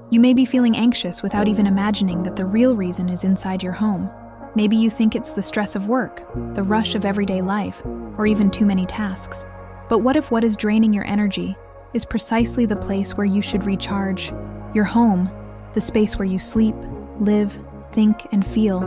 You may be feeling anxious without even imagining that the real reason is inside your home. Maybe you think it's the stress of work, the rush of everyday life, or even too many tasks. But what if what is draining your energy is precisely the place where you should recharge? Your home, the space where you sleep, live, think, and feel,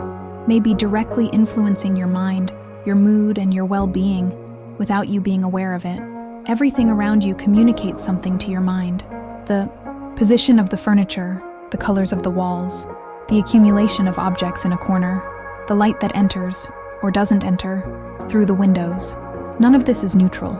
may be directly influencing your mind, your mood, and your well-being without you being aware of it. Everything around you communicates something to your mind. The position of the furniture, the colors of the walls, the accumulation of objects in a corner, the light that enters, or doesn't enter, through the windows. None of this is neutral.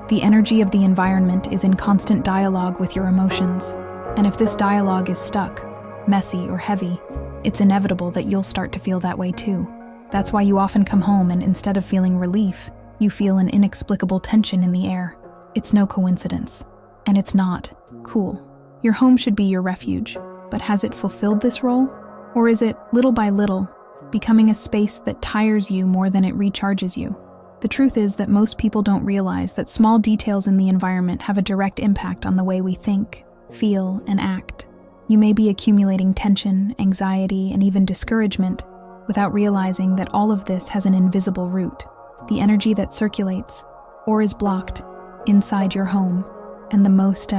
The energy of the environment is in constant dialogue with your emotions. And if this dialogue is stuck, messy, or heavy, it's inevitable that you'll start to feel that way too. That's why you often come home and instead of feeling relief, you feel an inexplicable tension in the air. It's no coincidence. And it's not cool. Your home should be your refuge, but has it fulfilled this role? Or is it, little by little, becoming a space that tires you more than it recharges you? The truth is that most people don't realize that small details in the environment have a direct impact on the way we think, feel, and act. You may be accumulating tension, anxiety, and even discouragement without realizing that all of this has an invisible root, the energy that circulates, or is blocked, inside your home. And the most,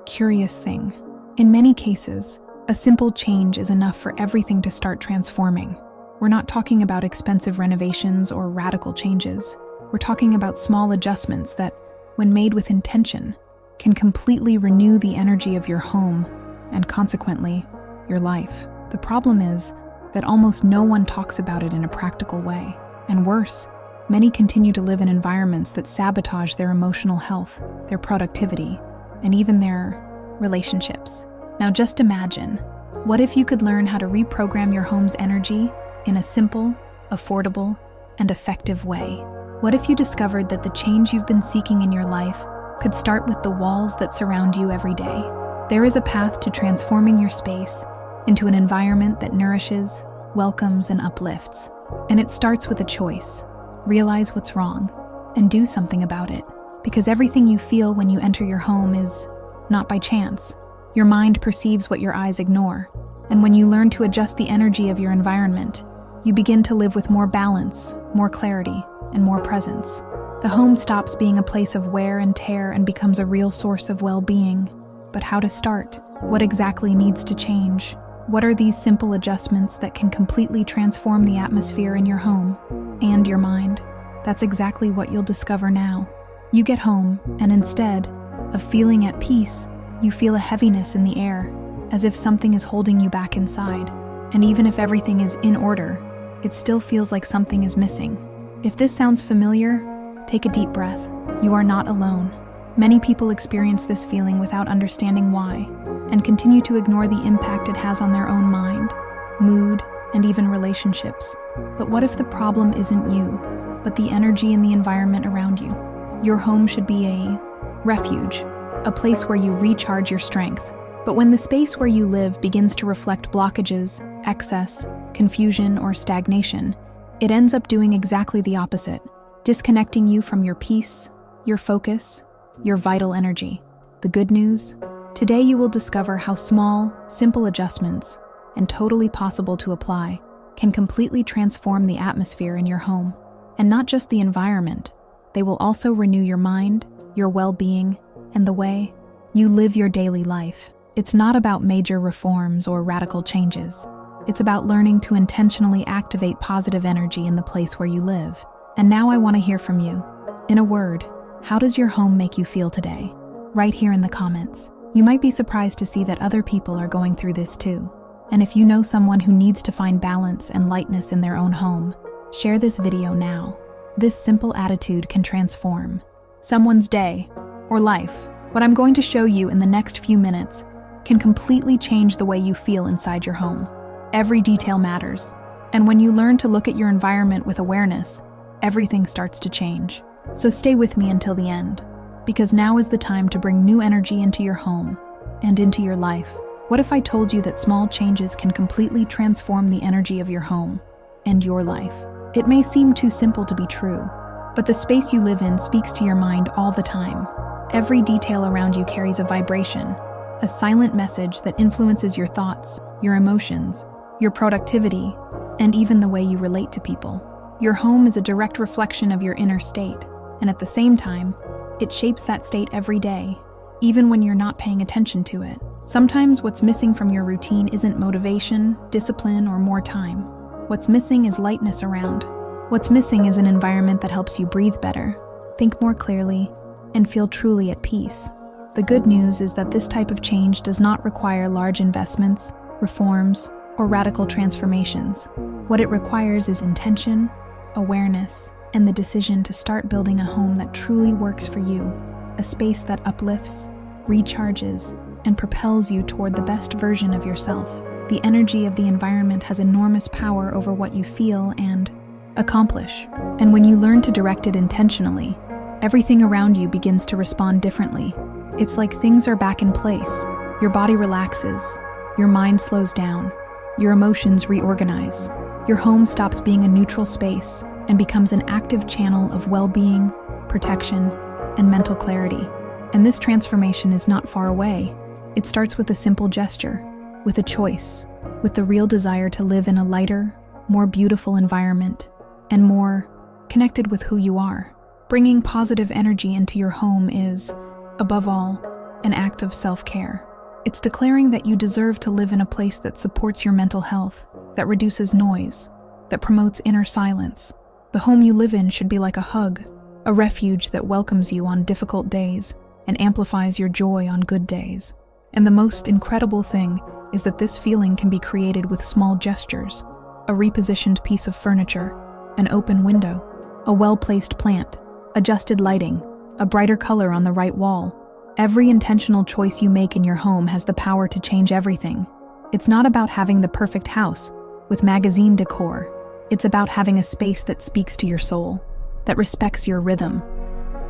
curious thing, in many cases, a simple change is enough for everything to start transforming. We're not talking about expensive renovations or radical changes. We're talking about small adjustments that, when made with intention, can completely renew the energy of your home and, consequently, your life. The problem is that almost no one talks about it in a practical way. And worse, many continue to live in environments that sabotage their emotional health, their productivity, and even their relationships. Now just imagine, what if you could learn how to reprogram your home's energy in a simple, affordable, and effective way? What if you discovered that the change you've been seeking in your life could start with the walls that surround you every day? There is a path to transforming your space into an environment that nourishes, welcomes, and uplifts. And it starts with a choice. Realize what's wrong and do something about it. Because everything you feel when you enter your home is not by chance. Your mind perceives what your eyes ignore. And when you learn to adjust the energy of your environment, you begin to live with more balance, more clarity, and more presence. The home stops being a place of wear and tear and becomes a real source of well-being. But how to start? What exactly needs to change? What are these simple adjustments that can completely transform the atmosphere in your home and your mind? That's exactly what you'll discover now. You get home, and instead of feeling at peace, you feel a heaviness in the air, as if something is holding you back inside. And even if everything is in order, it still feels like something is missing. If this sounds familiar, take a deep breath. You are not alone. Many people experience this feeling without understanding why, and continue to ignore the impact it has on their own mind, mood, and even relationships. But what if the problem isn't you, but the energy in the environment around you? Your home should be a refuge, a place where you recharge your strength. But when the space where you live begins to reflect blockages, excess, confusion, or stagnation, it ends up doing exactly the opposite, disconnecting you from your peace, your focus, your vital energy. The good news? Today you will discover how small, simple adjustments, and totally possible to apply, can completely transform the atmosphere in your home. And not just the environment, they will also renew your mind, your well-being, and the way you live your daily life. It's not about major reforms or radical changes. It's about learning to intentionally activate positive energy in the place where you live. And now I want to hear from you. In a word, how does your home make you feel today? Right here in the comments. You might be surprised to see that other people are going through this too. And if you know someone who needs to find balance and lightness in their own home, share this video now. This simple attitude can transform someone's day or life. What I'm going to show you in the next few minutes can completely change the way you feel inside your home. Every detail matters. And when you learn to look at your environment with awareness, everything starts to change. So stay with me until the end, because now is the time to bring new energy into your home and into your life. What if I told you that small changes can completely transform the energy of your home and your life? It may seem too simple to be true, but the space you live in speaks to your mind all the time. Every detail around you carries a vibration, a silent message that influences your thoughts, your emotions, your productivity, and even the way you relate to people. Your home is a direct reflection of your inner state, and at the same time, it shapes that state every day, even when you're not paying attention to it. Sometimes what's missing from your routine isn't motivation, discipline, or more time. What's missing is lightness around. What's missing is an environment that helps you breathe better, think more clearly, and feel truly at peace. The good news is that this type of change does not require large investments, reforms, or radical transformations. What it requires is intention, awareness, and the decision to start building a home that truly works for you, a space that uplifts, recharges, and propels you toward the best version of yourself. The energy of the environment has enormous power over what you feel and accomplish. And when you learn to direct it intentionally, everything around you begins to respond differently. It's like things are back in place. Your body relaxes, your mind slows down, your emotions reorganize. Your home stops being a neutral space and becomes an active channel of well-being, protection, and mental clarity. And this transformation is not far away. It starts with a simple gesture, with a choice, with the real desire to live in a lighter, more beautiful environment, and more connected with who you are. Bringing positive energy into your home is, above all, an act of self-care. It's declaring that you deserve to live in a place that supports your mental health, that reduces noise, that promotes inner silence. The home you live in should be like a hug, a refuge that welcomes you on difficult days and amplifies your joy on good days. And the most incredible thing is that this feeling can be created with small gestures: a repositioned piece of furniture, an open window, a well-placed plant, adjusted lighting, a brighter color on the right wall. Every intentional choice you make in your home has the power to change everything. It's not about having the perfect house with magazine decor. It's about having a space that speaks to your soul, that respects your rhythm,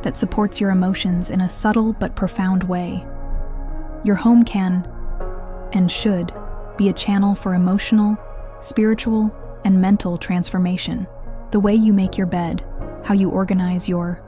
that supports your emotions in a subtle but profound way. Your home can, and should, be a channel for emotional, spiritual, and mental transformation. The way you make your bed, how you organize your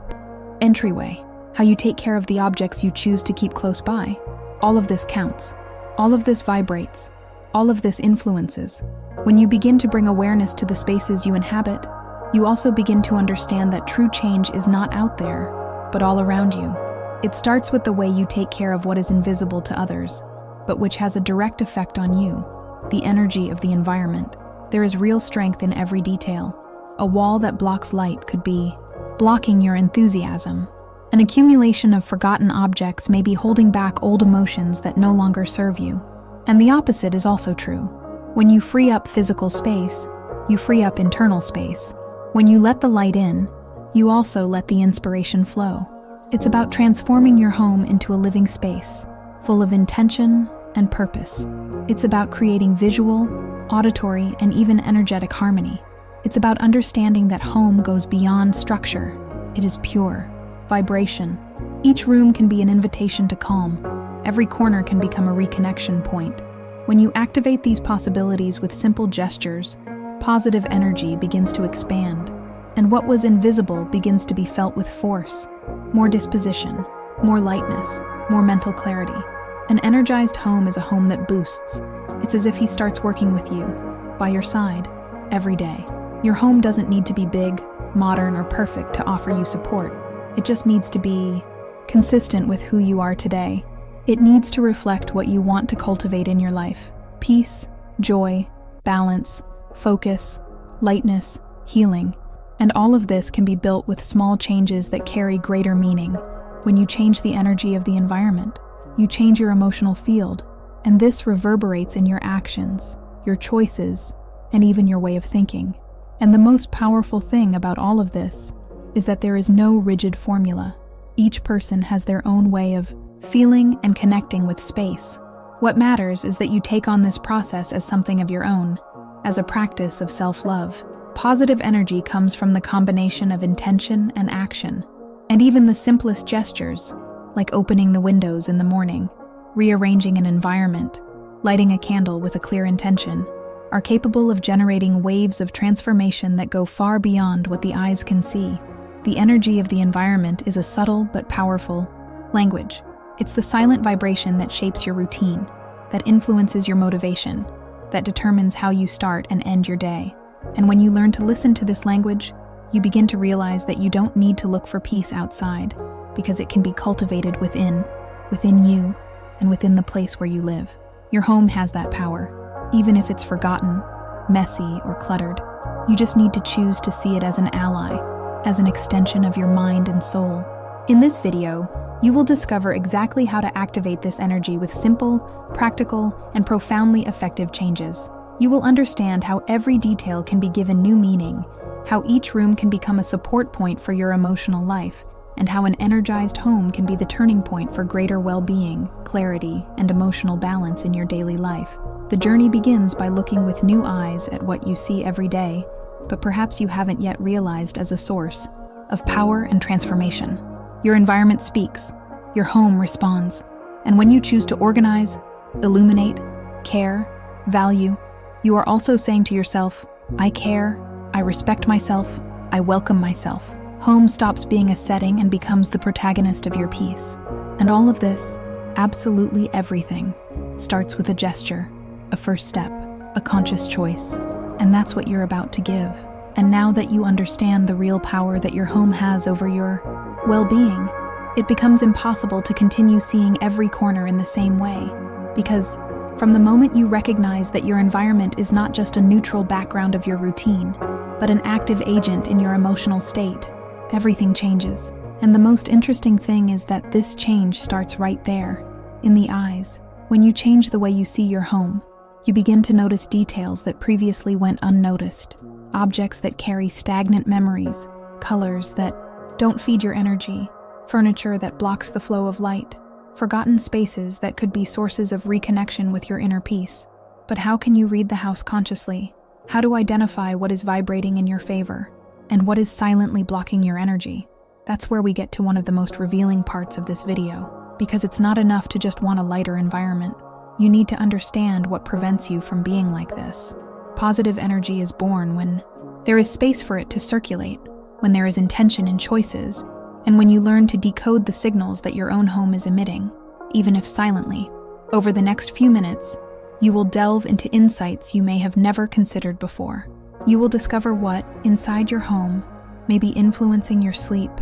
entryway, how you take care of the objects you choose to keep close by, all of this counts. All of this vibrates. All of this influences. When you begin to bring awareness to the spaces you inhabit, you also begin to understand that true change is not out there, but all around you. It starts with the way you take care of what is invisible to others, but which has a direct effect on you, the energy of the environment. There is real strength in every detail. A wall that blocks light could be blocking your enthusiasm. An accumulation of forgotten objects may be holding back old emotions that no longer serve you. And the opposite is also true. When you free up physical space, you free up internal space. When you let the light in, you also let the inspiration flow. It's about transforming your home into a living space, full of intention and purpose. It's about creating visual, auditory, and even energetic harmony. It's about understanding that home goes beyond structure. It is pure vibration. Each room can be an invitation to calm. Every corner can become a reconnection point. When you activate these possibilities with simple gestures, positive energy begins to expand, and what was invisible begins to be felt with force. More disposition, more lightness, more mental clarity. An energized home is a home that boosts. It's as if he starts working with you, by your side, every day. Your home doesn't need to be big, modern, or perfect to offer you support. It just needs to be consistent with who you are today. It needs to reflect what you want to cultivate in your life: peace, joy, balance, focus, lightness, healing. And all of this can be built with small changes that carry greater meaning. When you change the energy of the environment, you change your emotional field, and this reverberates in your actions, your choices, and even your way of thinking. And the most powerful thing about all of this is that there is no rigid formula. Each person has their own way of feeling and connecting with space. What matters is that you take on this process as something of your own, as a practice of self-love. Positive energy comes from the combination of intention and action, and even the simplest gestures, like opening the windows in the morning, rearranging an environment, lighting a candle with a clear intention, are capable of generating waves of transformation that go far beyond what the eyes can see. The energy of the environment is a subtle but powerful language. It's the silent vibration that shapes your routine, that influences your motivation, that determines how you start and end your day. And when you learn to listen to this language, you begin to realize that you don't need to look for peace outside, because it can be cultivated within you, and within the place where you live. Your home has that power, even if it's forgotten, messy, or cluttered. You just need to choose to see it as an ally, as an extension of your mind and soul. In this video, you will discover exactly how to activate this energy with simple, practical, and profoundly effective changes. You will understand how every detail can be given new meaning, how each room can become a support point for your emotional life, and how an energized home can be the turning point for greater well-being, clarity, and emotional balance in your daily life. The journey begins by looking with new eyes at what you see every day, but perhaps you haven't yet realized as a source of power and transformation. Your environment speaks, your home responds, and when you choose to organize, illuminate, care, value, you are also saying to yourself, I care, I respect myself, I welcome myself. Home stops being a setting and becomes the protagonist of your peace. And all of this, absolutely everything, starts with a gesture, a first step, a conscious choice. And that's what you're about to give. And now that you understand the real power that your home has over your well-being, it becomes impossible to continue seeing every corner in the same way. Because from the moment you recognize that your environment is not just a neutral background of your routine, but an active agent in your emotional state, everything changes. And the most interesting thing is that this change starts right there, in the eyes. When you change the way you see your home, you begin to notice details that previously went unnoticed, objects that carry stagnant memories, colors that don't feed your energy, furniture that blocks the flow of light, forgotten spaces that could be sources of reconnection with your inner peace. But how can you read the house consciously? How to identify what is vibrating in your favor and what is silently blocking your energy? That's where we get to one of the most revealing parts of this video, because it's not enough to just want a lighter environment. You need to understand what prevents you from being like this. Positive energy is born when there is space for it to circulate, when there is intention in choices, and when you learn to decode the signals that your own home is emitting, even if silently. Over the next few minutes, you will delve into insights you may have never considered before. You will discover what, inside your home, may be influencing your sleep,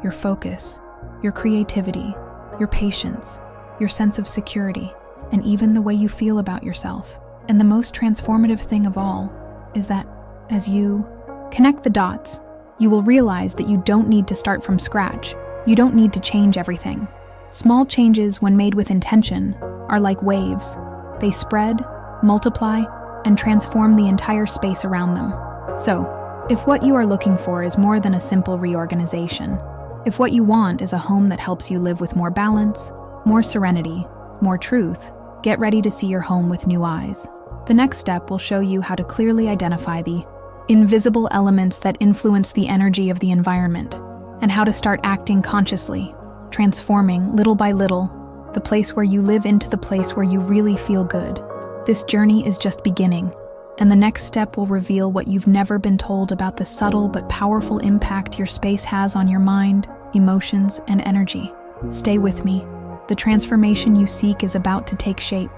your focus, your creativity, your patience, your sense of security, and even the way you feel about yourself. And the most transformative thing of all is that, as you connect the dots, you will realize that you don't need to start from scratch. You don't need to change everything. Small changes, when made with intention, are like waves. They spread, multiply, and transform the entire space around them. So, if what you are looking for is more than a simple reorganization, if what you want is a home that helps you live with more balance, more serenity, more truth, get ready to see your home with new eyes. The next step will show you how to clearly identify the invisible elements that influence the energy of the environment, and how to start acting consciously, transforming, little by little, the place where you live into the place where you really feel good. This journey is just beginning, and the next step will reveal what you've never been told about the subtle but powerful impact your space has on your mind, emotions, and energy. Stay with me. The transformation you seek is about to take shape.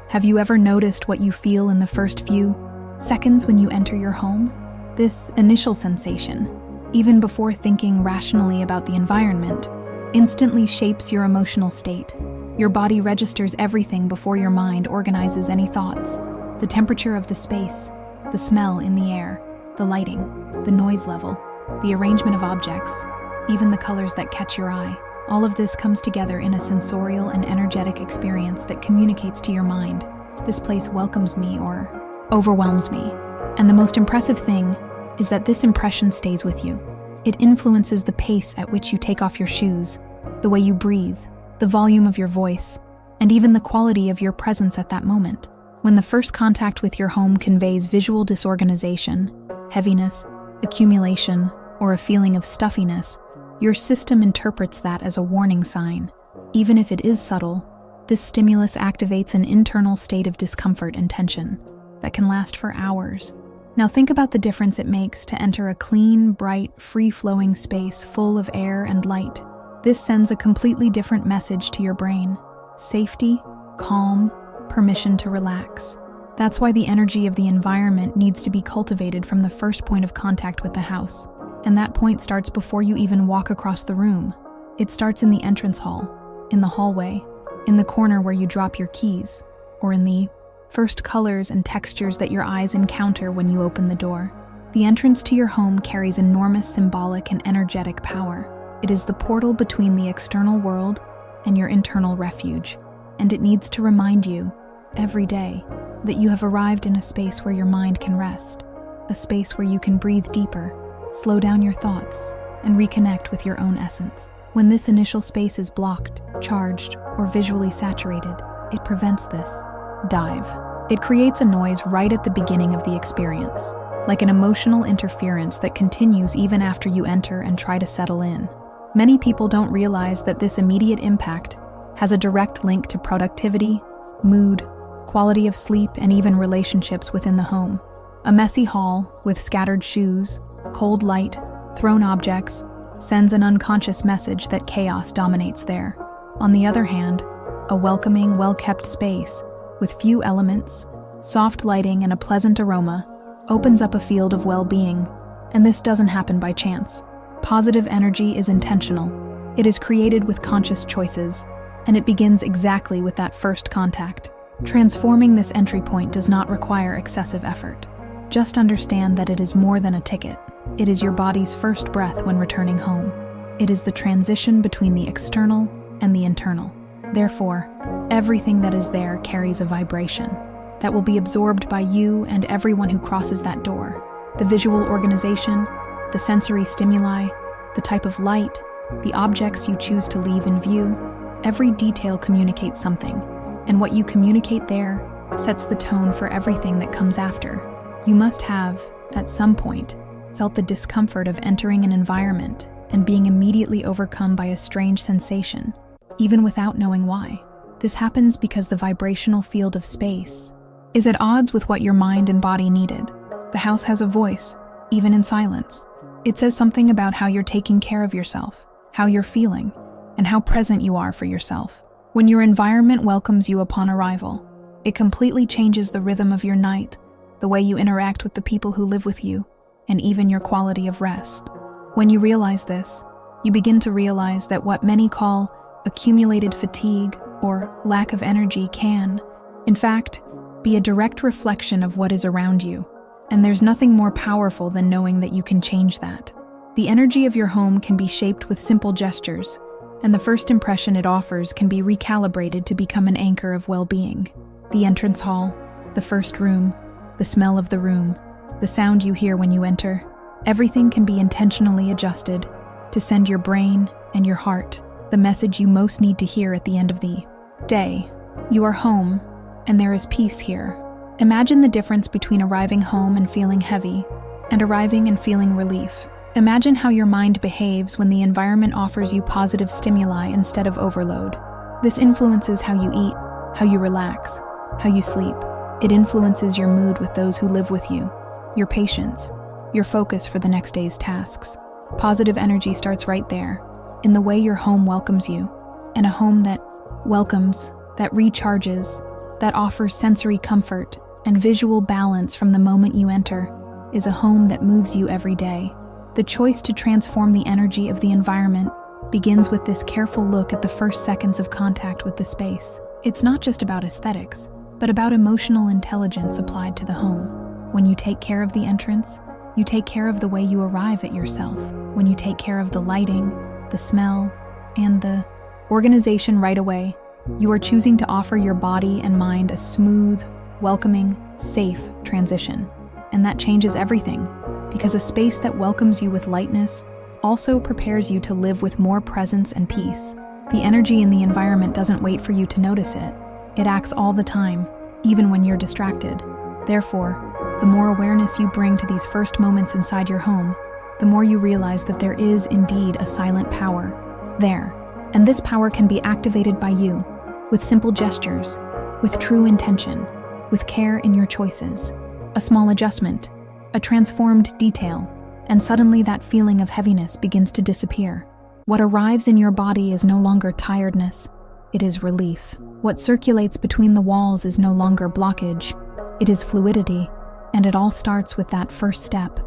Have you ever noticed what you feel in the first few seconds when you enter your home? This initial sensation, even before thinking rationally about the environment, instantly shapes your emotional state. Your body registers everything before your mind organizes any thoughts. The temperature of the space, the smell in the air, the lighting, the noise level, the arrangement of objects, even the colors that catch your eye. All of this comes together in a sensorial and energetic experience that communicates to your mind, this place welcomes me or overwhelms me. And the most impressive thing is that this impression stays with you. It influences the pace at which you take off your shoes, the way you breathe, the volume of your voice, and even the quality of your presence at that moment. When the first contact with your home conveys visual disorganization, heaviness, accumulation, or a feeling of stuffiness, your system interprets that as a warning sign. Even if it is subtle, this stimulus activates an internal state of discomfort and tension that can last for hours. Now think about the difference it makes to enter a clean, bright, free-flowing space full of air and light. This sends a completely different message to your brain: safety, calm, permission to relax. That's why the energy of the environment needs to be cultivated from the first point of contact with the house. And that point starts before you even walk across the room. It starts in the entrance hall, in the hallway, in the corner where you drop your keys, or in the first colors and textures that your eyes encounter when you open the door. The entrance to your home carries enormous symbolic and energetic power. It is the portal between the external world and your internal refuge, and it needs to remind you, every day, that you have arrived in a space where your mind can rest, a space where you can breathe deeper, slow down your thoughts, and reconnect with your own essence. When this initial space is blocked, charged, or visually saturated, it prevents this dive. It creates a noise right at the beginning of the experience, like an emotional interference that continues even after you enter and try to settle in. Many people don't realize that this immediate impact has a direct link to productivity, mood, quality of sleep, and even relationships within the home. A messy hall with scattered shoes, cold light, thrown objects, sends an unconscious message that chaos dominates there. On the other hand, a welcoming, well-kept space with few elements, soft lighting, and a pleasant aroma opens up a field of well-being, and this doesn't happen by chance. Positive energy is intentional. It is created with conscious choices, and it begins exactly with that first contact. Transforming this entry point does not require excessive effort. Just understand that it is more than a ticket. It is your body's first breath when returning home. It is the transition between the external and the internal. Therefore, everything that is there carries a vibration that will be absorbed by you and everyone who crosses that door. The visual organization, the sensory stimuli, the type of light, the objects you choose to leave in view, every detail communicates something, and what you communicate there sets the tone for everything that comes after. You must have, at some point, felt the discomfort of entering an environment and being immediately overcome by a strange sensation, even without knowing why. This happens because the vibrational field of space is at odds with what your mind and body needed. The house has a voice, even in silence. It says something about how you're taking care of yourself, how you're feeling, and how present you are for yourself. When your environment welcomes you upon arrival, it completely changes the rhythm of your night, the way you interact with the people who live with you, and even your quality of rest. When you realize this, you begin to realize that what many call accumulated fatigue or lack of energy can, in fact, be a direct reflection of what is around you. And there's nothing more powerful than knowing that you can change that. The energy of your home can be shaped with simple gestures, and the first impression it offers can be recalibrated to become an anchor of well-being. The entrance hall, the first room, the smell of the room, the sound you hear when you enter, everything can be intentionally adjusted to send your brain and your heart the message you most need to hear at the end of the day. You are home, and there is peace here. Imagine the difference between arriving home and feeling heavy, and arriving and feeling relief. Imagine how your mind behaves when the environment offers you positive stimuli instead of overload. This influences how you eat, how you relax, how you sleep. It influences your mood with those who live with you, your patience, your focus for the next day's tasks. Positive energy starts right there, in the way your home welcomes you, and a home that welcomes, that recharges, that offers sensory comfort and visual balance from the moment you enter, is a home that moves you every day. The choice to transform the energy of the environment begins with this careful look at the first seconds of contact with the space. It's not just about aesthetics, but about emotional intelligence applied to the home. When you take care of the entrance, you take care of the way you arrive at yourself. When you take care of the lighting, the smell, and the organization right away, you are choosing to offer your body and mind a smooth, welcoming, safe transition. And that changes everything, because a space that welcomes you with lightness also prepares you to live with more presence and peace. The energy in the environment doesn't wait for you to notice it. It acts all the time, even when you're distracted. Therefore, the more awareness you bring to these first moments inside your home, the more you realize that there is indeed a silent power there. And this power can be activated by you, with simple gestures, with true intention, with care in your choices. A small adjustment, a transformed detail, and suddenly that feeling of heaviness begins to disappear. What arrives in your body is no longer tiredness, it is relief. What circulates between the walls is no longer blockage, it is fluidity. And it all starts with that first step,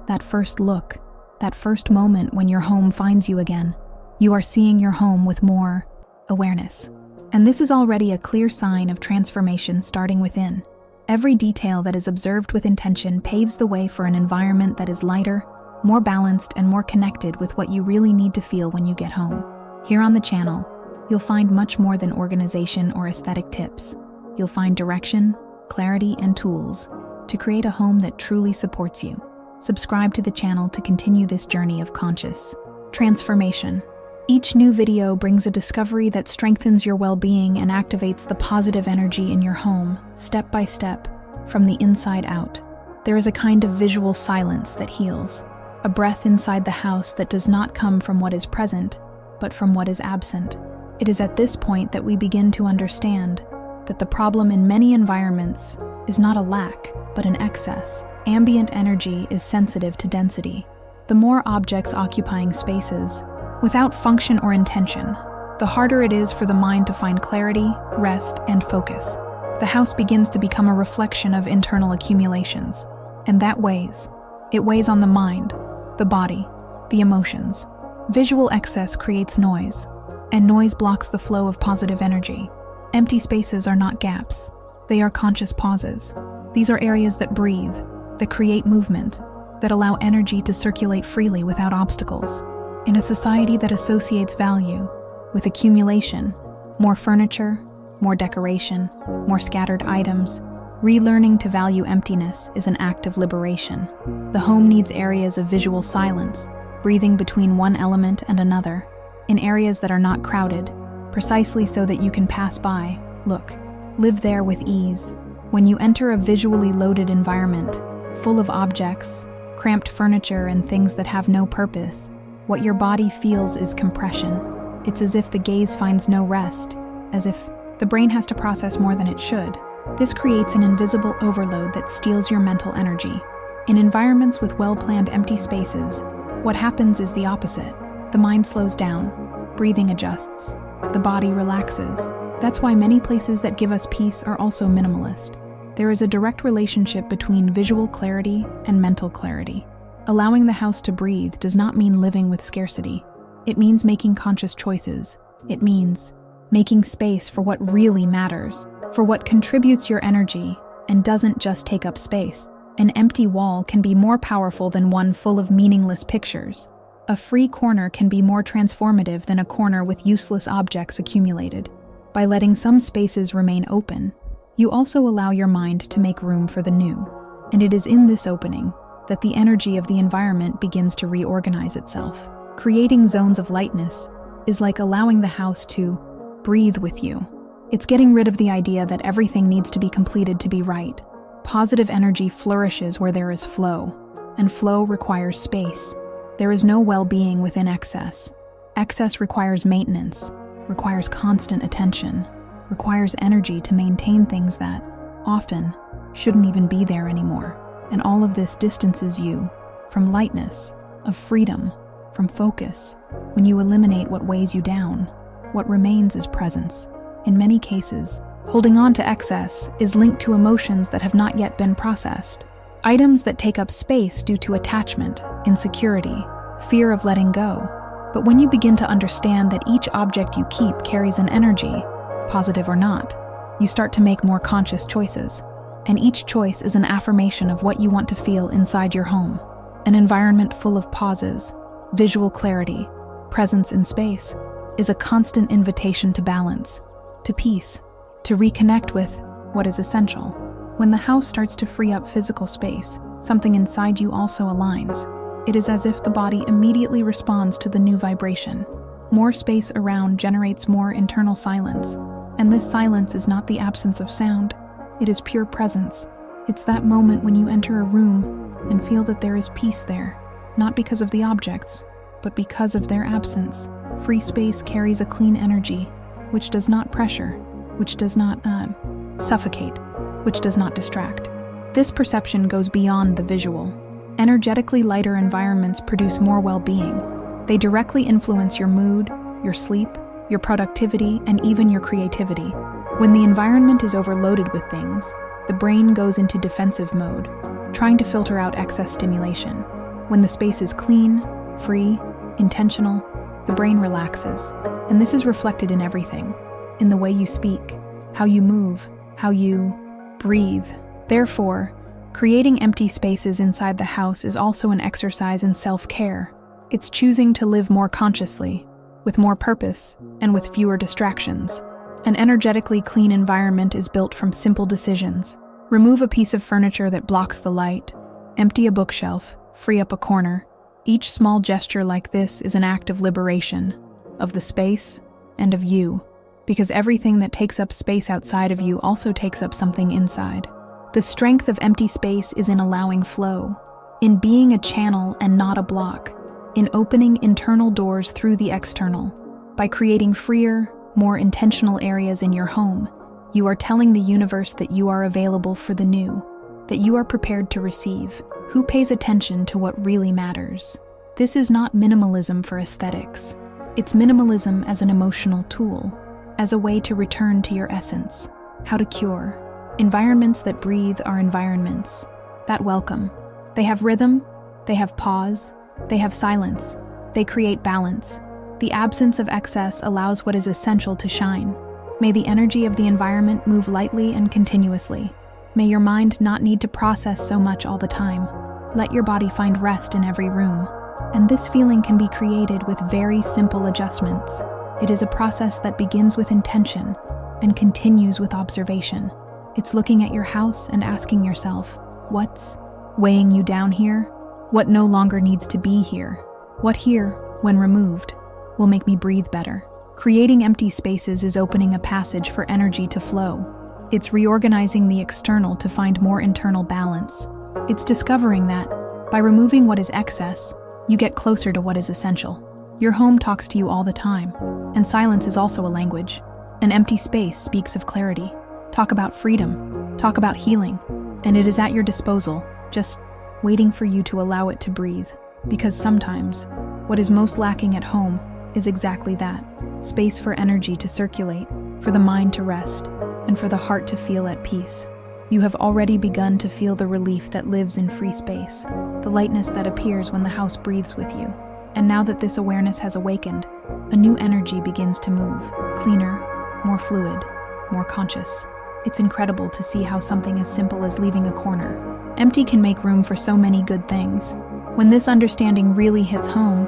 that first look, that first moment when your home finds you again. You are seeing your home with more awareness. And this is already a clear sign of transformation starting within. Every detail that is observed with intention paves the way for an environment that is lighter, more balanced, and more connected with what you really need to feel when you get home. Here on the channel, you'll find much more than organization or aesthetic tips. You'll find direction, clarity, and tools to create a home that truly supports you. Subscribe to the channel to continue this journey of conscious transformation. Each new video brings a discovery that strengthens your well-being and activates the positive energy in your home, step by step, from the inside out. There is a kind of visual silence that heals, a breath inside the house that does not come from what is present, but from what is absent. It is at this point that we begin to understand that the problem in many environments is not a lack, but an excess. Ambient energy is sensitive to density. The more objects occupying spaces, without function or intention, the harder it is for the mind to find clarity, rest, and focus. The house begins to become a reflection of internal accumulations, and that weighs. It weighs on the mind, the body, the emotions. Visual excess creates noise, and noise blocks the flow of positive energy. Empty spaces are not gaps. They are conscious pauses. These are areas that breathe, that create movement, that allow energy to circulate freely without obstacles. In a society that associates value with accumulation, more furniture, more decoration, more scattered items, relearning to value emptiness is an act of liberation. The home needs areas of visual silence, breathing between one element and another, in areas that are not crowded, precisely so that you can pass by, look, live there with ease. When you enter a visually loaded environment, full of objects, cramped furniture, and things that have no purpose, what your body feels is compression. It's as if the gaze finds no rest, as if the brain has to process more than it should. This creates an invisible overload that steals your mental energy. In environments with well-planned empty spaces, what happens is the opposite. The mind slows down, breathing adjusts, the body relaxes. That's why many places that give us peace are also minimalist. There is a direct relationship between visual clarity and mental clarity. Allowing the house to breathe does not mean living with scarcity. It means making conscious choices. It means making space for what really matters, for what contributes your energy and doesn't just take up space. An empty wall can be more powerful than one full of meaningless pictures. A free corner can be more transformative than a corner with useless objects accumulated. By letting some spaces remain open, you also allow your mind to make room for the new. And it is in this opening that the energy of the environment begins to reorganize itself. Creating zones of lightness is like allowing the house to breathe with you. It's getting rid of the idea that everything needs to be completed to be right. Positive energy flourishes where there is flow, and flow requires space. There is no well-being within excess. Excess requires maintenance, requires constant attention, requires energy to maintain things that, often, shouldn't even be there anymore. And all of this distances you from lightness, of freedom, from focus. When you eliminate what weighs you down, what remains is presence. In many cases, holding on to excess is linked to emotions that have not yet been processed. Items that take up space due to attachment, insecurity, fear of letting go. But when you begin to understand that each object you keep carries an energy, positive or not, you start to make more conscious choices. And each choice is an affirmation of what you want to feel inside your home. An environment full of pauses, visual clarity, presence in space, is a constant invitation to balance, to peace, to reconnect with what is essential. When the house starts to free up physical space, something inside you also aligns. It is as if the body immediately responds to the new vibration. More space around generates more internal silence, and this silence is not the absence of sound. It is pure presence. It's that moment when you enter a room and feel that there is peace there, not because of the objects, but because of their absence. Free space carries a clean energy, which does not pressure, which does not suffocate, which does not distract. This perception goes beyond the visual. Energetically lighter environments produce more well-being. They directly influence your mood, your sleep, your productivity, and even your creativity. When the environment is overloaded with things, the brain goes into defensive mode, trying to filter out excess stimulation. When the space is clean, free, intentional, the brain relaxes. And this is reflected in everything, in the way you speak, how you move, how you breathe. Therefore, creating empty spaces inside the house is also an exercise in self-care. It's choosing to live more consciously, with more purpose, and with fewer distractions. An energetically clean environment is built from simple decisions. Remove a piece of furniture that blocks the light, empty a bookshelf, free up a corner. Each small gesture like this is an act of liberation, of the space, and of you, because everything that takes up space outside of you also takes up something inside. The strength of empty space is in allowing flow, in being a channel and not a block, in opening internal doors through the external. By creating freer, more intentional areas in your home, you are telling the universe that you are available for the new, that you are prepared to receive. Who pays attention to what really matters? This is not minimalism for aesthetics. It's minimalism as an emotional tool, as a way to return to your essence. How to cure. Environments that breathe are environments that welcome. They have rhythm, they have pause, they have silence, they create balance. The absence of excess allows what is essential to shine. May the energy of the environment move lightly and continuously. May your mind not need to process so much all the time. Let your body find rest in every room. And this feeling can be created with very simple adjustments. It is a process that begins with intention and continues with observation. It's looking at your house and asking yourself, what's weighing you down here? What no longer needs to be here? What here, when removed, will make me breathe better? Creating empty spaces is opening a passage for energy to flow. It's reorganizing the external to find more internal balance. It's discovering that, by removing what is excess, you get closer to what is essential. Your home talks to you all the time, and silence is also a language. An empty space speaks of clarity. Talk about freedom, talk about healing, and it is at your disposal, just waiting for you to allow it to breathe. Because sometimes, what is most lacking at home is exactly that: space for energy to circulate, for the mind to rest, and for the heart to feel at peace. You have already begun to feel the relief that lives in free space, the lightness that appears when the house breathes with you. And now that this awareness has awakened, a new energy begins to move, cleaner, more fluid, more conscious. It's incredible to see how something as simple as leaving a corner empty can make room for so many good things. When this understanding really hits home,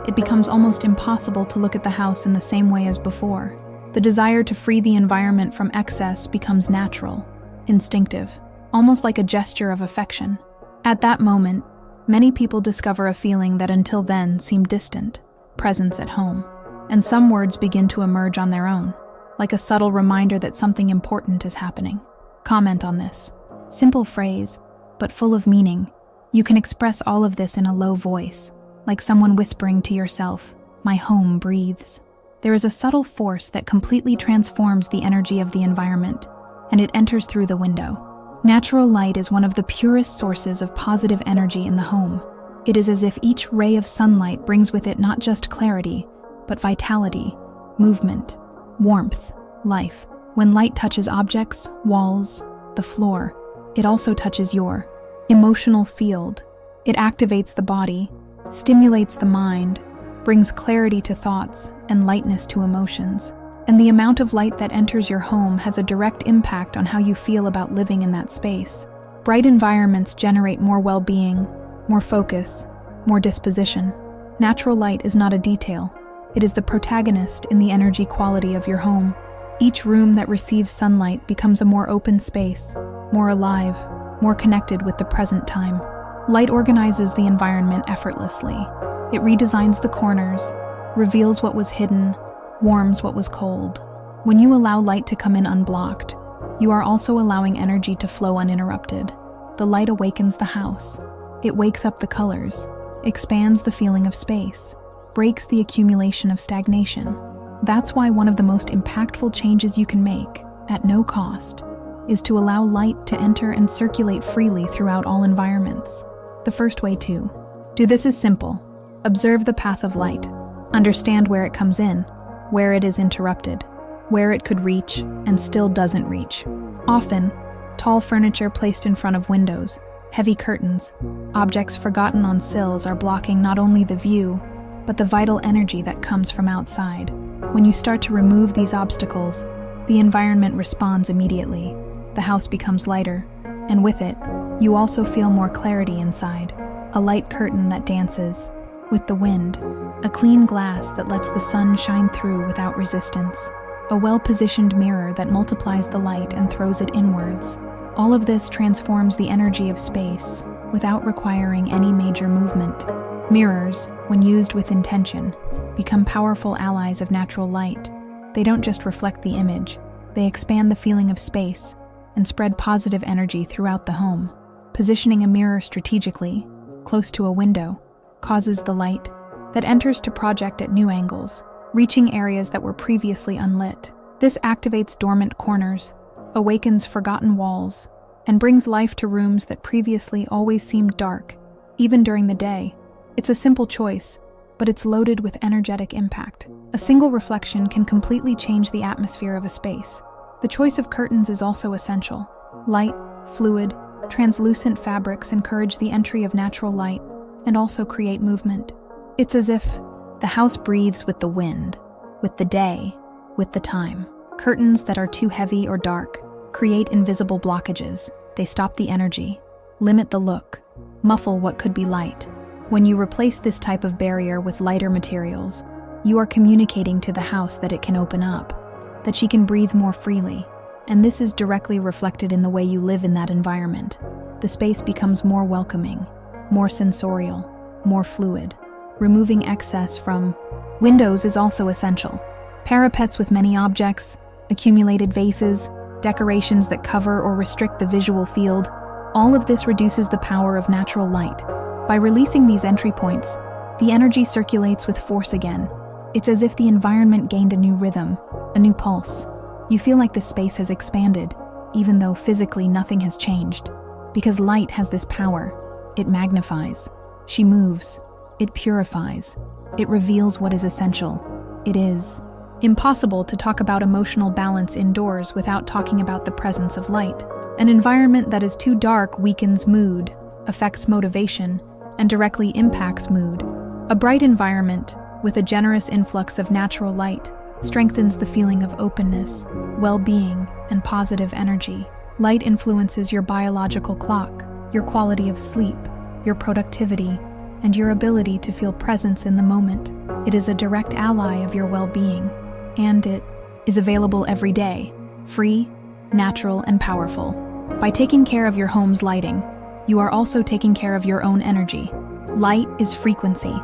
it becomes almost impossible to look at the house in the same way as before. The desire to free the environment from excess becomes natural, instinctive, almost like a gesture of affection. At that moment, many people discover a feeling that until then seemed distant: presence at home. And some words begin to emerge on their own, like a subtle reminder that something important is happening. Comment on this. Simple phrase, but full of meaning. You can express all of this in a low voice, like someone whispering to yourself, "My home breathes." There is a subtle force that completely transforms the energy of the environment, and it enters through the window. Natural light is one of the purest sources of positive energy in the home. It is as if each ray of sunlight brings with it not just clarity, but vitality, movement, warmth, life. When light touches objects, walls, the floor, it also touches your emotional field. It activates the body, stimulates the mind, brings clarity to thoughts and lightness to emotions. And the amount of light that enters your home has a direct impact on how you feel about living in that space. Bright environments generate more well-being, more focus, more disposition. Natural light is not a detail. It is the protagonist in the energy quality of your home. Each room that receives sunlight becomes a more open space, more alive, more connected with the present time. Light organizes the environment effortlessly. It redesigns the corners, reveals what was hidden, warms what was cold. When you allow light to come in unblocked, you are also allowing energy to flow uninterrupted. The light awakens the house. It wakes up the colors, expands the feeling of space, breaks the accumulation of stagnation. That's why one of the most impactful changes you can make, at no cost, is to allow light to enter and circulate freely throughout all environments. The first way to do this is simple. Observe the path of light. Understand where it comes in, where it is interrupted, where it could reach and still doesn't reach. Often, tall furniture placed in front of windows, heavy curtains, objects forgotten on sills are blocking not only the view, but the vital energy that comes from outside. When you start to remove these obstacles, the environment responds immediately. The house becomes lighter, and with it, you also feel more clarity inside. A light curtain that dances with the wind, a clean glass that lets the sun shine through without resistance, a well-positioned mirror that multiplies the light and throws it inwards. All of this transforms the energy of space without requiring any major movement. Mirrors, when used with intention, become powerful allies of natural light. They don't just reflect the image, they expand the feeling of space and spread positive energy throughout the home. Positioning a mirror strategically, close to a window, causes the light that enters to project at new angles, reaching areas that were previously unlit. This activates dormant corners, awakens forgotten walls, and brings life to rooms that previously always seemed dark, even during the day. It's a simple choice, but it's loaded with energetic impact. A single reflection can completely change the atmosphere of a space. The choice of curtains is also essential. Light, fluid, translucent fabrics encourage the entry of natural light and also create movement. It's as if the house breathes with the wind, with the day, with the time. Curtains that are too heavy or dark create invisible blockages. They stop the energy, limit the look, muffle what could be light. When you replace this type of barrier with lighter materials, you are communicating to the house that it can open up, that she can breathe more freely, and this is directly reflected in the way you live in that environment. The space becomes more welcoming, more sensorial, more fluid. Removing excess from windows is also essential. Parapets with many objects, accumulated vases, decorations that cover or restrict the visual field, all of this reduces the power of natural light. By releasing these entry points, the energy circulates with force again. It's as if the environment gained a new rhythm, a new pulse. You feel like the space has expanded, even though physically nothing has changed. Because light has this power, it magnifies. She moves. It purifies. It reveals what is essential. It is impossible to talk about emotional balance indoors without talking about the presence of light. An environment that is too dark weakens mood, affects motivation, and directly impacts mood. A bright environment, with a generous influx of natural light, strengthens the feeling of openness, well-being, and positive energy. Light influences your biological clock, your quality of sleep, your productivity, and your ability to feel presence in the moment. It is a direct ally of your well-being, and it is available every day, free, natural, and powerful. By taking care of your home's lighting, you are also taking care of your own energy. Light is frequency,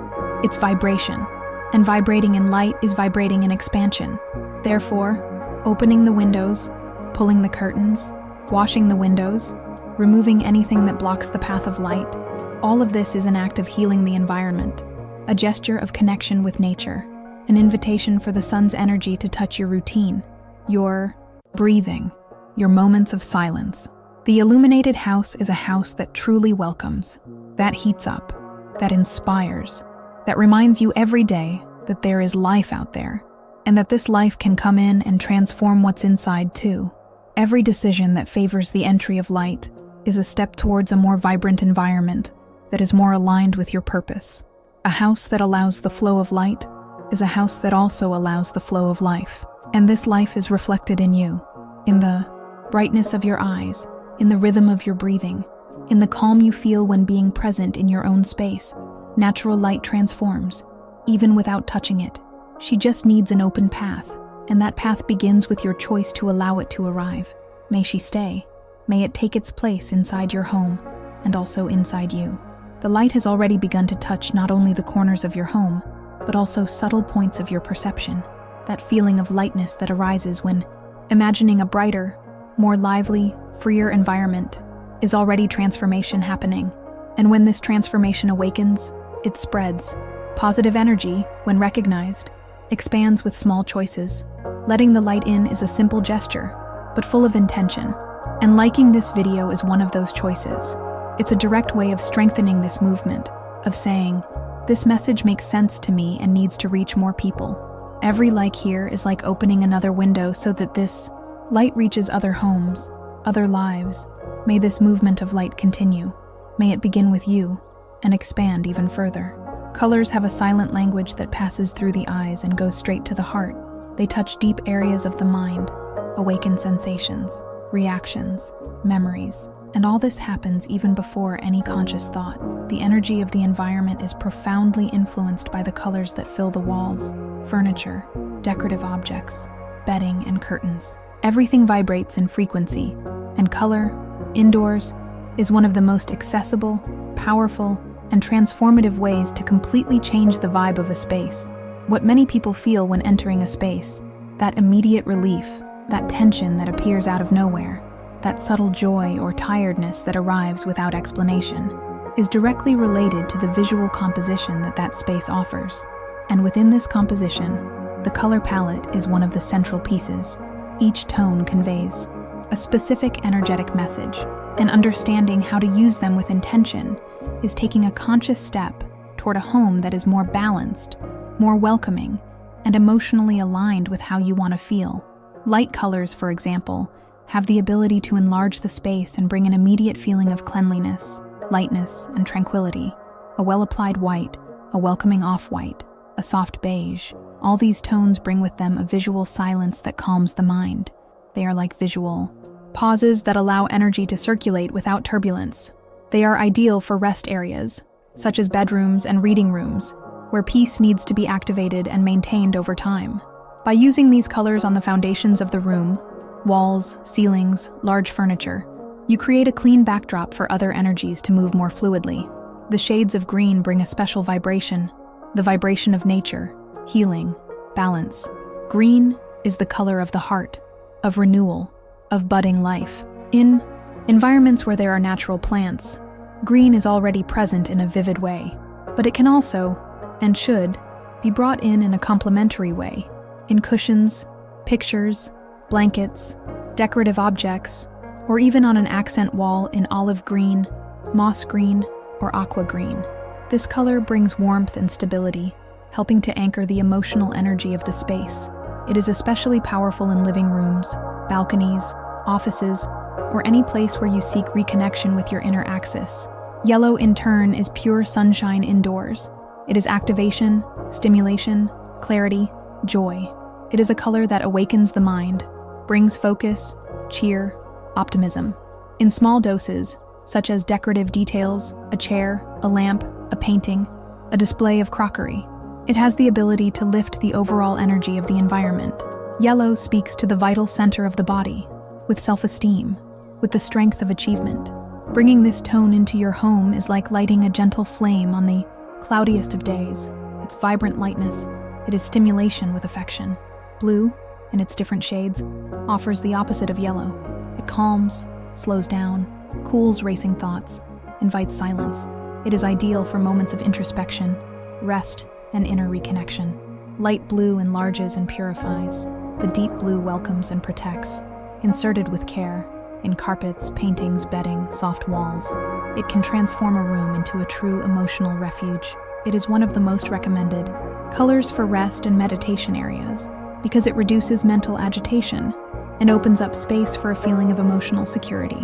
it's vibration, and vibrating in light is vibrating in expansion. Therefore, opening the windows, pulling the curtains, washing the windows, removing anything that blocks the path of light, all of this is an act of healing the environment, a gesture of connection with nature, an invitation for the sun's energy to touch your routine, your breathing, your moments of silence. The illuminated house is a house that truly welcomes, that heats up, that inspires, that reminds you every day that there is life out there, and that this life can come in and transform what's inside too. Every decision that favors the entry of light is a step towards a more vibrant environment that is more aligned with your purpose. A house that allows the flow of light is a house that also allows the flow of life, and this life is reflected in you, in the brightness of your eyes, in the rhythm of your breathing, in the calm you feel when being present in your own space. Natural light transforms, even without touching it. She just needs an open path, and that path begins with your choice to allow it to arrive. May she stay. May it take its place inside your home, and also inside you. The light has already begun to touch not only the corners of your home, but also subtle points of your perception. That feeling of lightness that arises when imagining a brighter, more lively, freer environment is already transformation happening. And when this transformation awakens, it spreads. Positive energy, when recognized, expands with small choices. Letting the light in is a simple gesture, but full of intention. And liking this video is one of those choices. It's a direct way of strengthening this movement, of saying, This message makes sense to me and needs to reach more people. Every like here is like opening another window so that this light reaches other homes, other lives. May this movement of light continue. May it begin with you and expand even further. Colors have a silent language that passes through the eyes and goes straight to the heart. They touch deep areas of the mind, awaken sensations, reactions, memories, and all this happens even before any conscious thought. The energy of the environment is profoundly influenced by the colors that fill the walls, furniture, decorative objects, bedding, and curtains. Everything vibrates in frequency, and color, indoors, is one of the most accessible, powerful, and transformative ways to completely change the vibe of a space. What many people feel when entering a space, that immediate relief, that tension that appears out of nowhere, that subtle joy or tiredness that arrives without explanation, is directly related to the visual composition that space offers. And within this composition, the color palette is one of the central pieces. Each tone conveys a specific energetic message, and understanding how to use them with intention is taking a conscious step toward a home that is more balanced, more welcoming, and emotionally aligned with how you want to feel. Light colors, for example, have the ability to enlarge the space and bring an immediate feeling of cleanliness, lightness, and tranquility. A well-applied white, a welcoming off-white, a soft beige. All these tones bring with them a visual silence that calms the mind. They are like visual pauses that allow energy to circulate without turbulence. They are ideal for rest areas, such as bedrooms and reading rooms, where peace needs to be activated and maintained over time. By using these colors on the foundations of the room, walls, ceilings, large furniture, you create a clean backdrop for other energies to move more fluidly. The shades of green bring a special vibration, the vibration of nature, healing, balance. Green is the color of the heart, of renewal, of budding life. In environments where there are natural plants, green is already present in a vivid way, but it can also, and should, be brought in a complementary way, in cushions, pictures, blankets, decorative objects, or even on an accent wall in olive green, moss green, or aqua green. This color brings warmth and stability, helping to anchor the emotional energy of the space. It is especially powerful in living rooms, balconies, offices, or any place where you seek reconnection with your inner axis. Yellow, in turn, is pure sunshine indoors. It is activation, stimulation, clarity, joy. It is a color that awakens the mind, brings focus, cheer, optimism. In small doses, such as decorative details, a chair, a lamp, a painting, a display of crockery, it has the ability to lift the overall energy of the environment. Yellow speaks to the vital center of the body, with self-esteem, with the strength of achievement. Bringing this tone into your home is like lighting a gentle flame on the cloudiest of days. Its vibrant lightness, it is stimulation with affection. Blue, in its different shades, offers the opposite of yellow. It calms, slows down, cools racing thoughts, invites silence. It is ideal for moments of introspection, rest, and inner reconnection. Light blue enlarges and purifies. The deep blue welcomes and protects. Inserted with care, in carpets, paintings, bedding, soft walls, it can transform a room into a true emotional refuge. It is one of the most recommended colors for rest and meditation areas because it reduces mental agitation and opens up space for a feeling of emotional security.